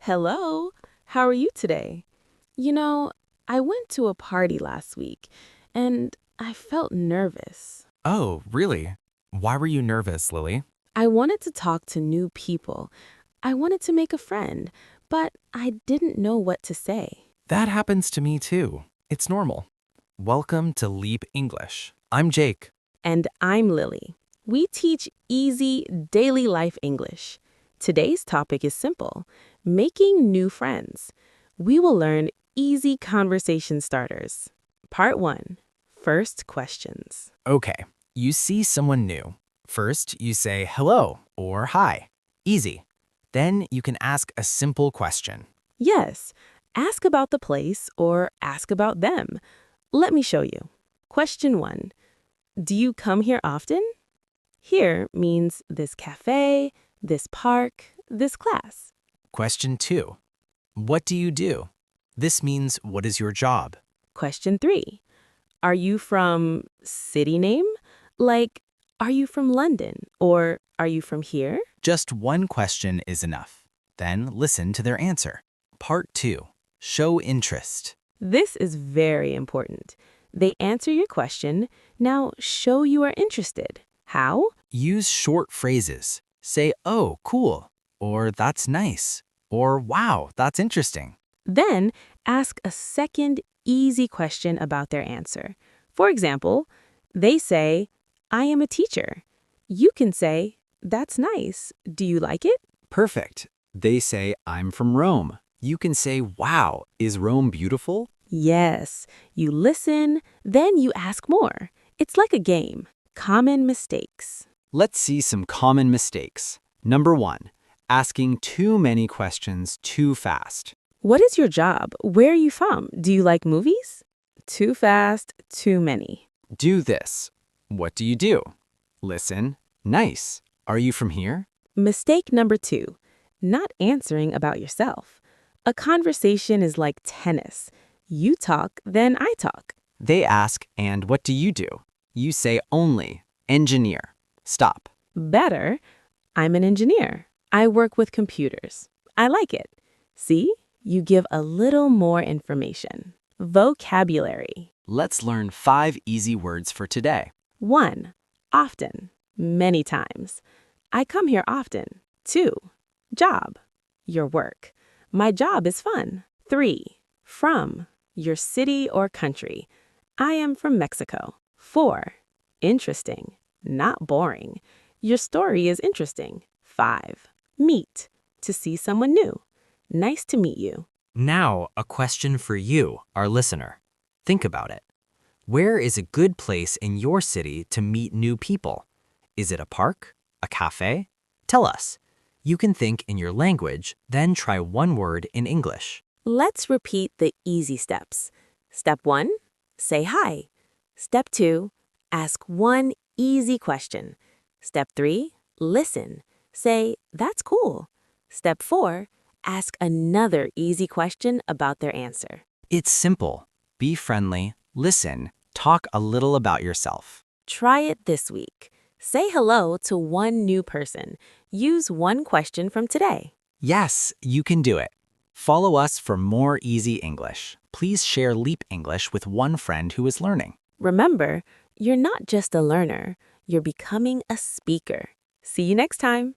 Hello, how are you today? You know, I went to a party last week and I felt nervous. Oh, really? Why were you nervous, Lily? I wanted to talk to new people. I wanted to make a friend, but I didn't know what to say. That happens to me too. It's normal. Welcome to Leap English. I'm Jake. And I'm Lily. We teach easy daily life English. Today's topic is simple: making new friends. We will learn easy conversation starters. Part 1. First questions. Okay, you see someone new. First, you say hello or hi. Easy. Then you can ask a simple question. Yes, ask about the place or ask about them. Let me show you. Question 1. Do you come here often? Here means this cafe, this park, this class. Question 2. What do you do? This means what is your job? Question 3. Are you from city name? Like, are you from London or are you from here? Just one question is enough. Then listen to their answer. Part 2. Show interest. This is very important. They answer your question. Now show you are interested. How? Use short phrases. Say, oh, cool, or that's nice, or wow, that's interesting. Then ask a second easy question about their answer. For example, they say, I am a teacher. You can say, that's nice. Do you like it? Perfect. They say, I'm from Rome. You can say, wow, is Rome beautiful? Yes. You listen, then you ask more. It's like a game. Common mistakes. Let's see some common mistakes. Number 1, asking too many questions too fast. What is your job? Where are you from? Do you like movies? Too fast, too many. Do this. What do you do? Listen. Nice. Are you from here? Mistake number 2, not answering about yourself. A conversation is like tennis. You talk, then I talk. They ask, and what do? You say only, engineer. Stop. Better, I'm an engineer. I work with computers. I like it. See, you give a little more information. Vocabulary. Let's learn 5 easy words for today. 1. Often. Many times. I come here often. 2. Job. Your work. My job is fun. 3. From. Your city or country. I am from Mexico. 4. Interesting. Not boring. Your story is interesting. 5. Meet. To see someone new. Nice to meet you. Now, a question for you, our listener. Think about it. Where is a good place in your city to meet new people? Is it a park? A cafe? Tell us. You can think in your language, then try one word in English. Let's repeat the easy steps. Step 1. Say hi. Step 2. Ask one easy question. Step 3. Listen. Say, that's cool. Step 4. Ask another easy question about their answer. It's simple. Be friendly, listen, talk a little about yourself. Try it this week. Say hello to one new person. Use one question from today. Yes, you can do it. Follow us for more easy English. Please share Leap English with one friend who is learning. Remember, you're not just a learner, you're becoming a speaker. See you next time.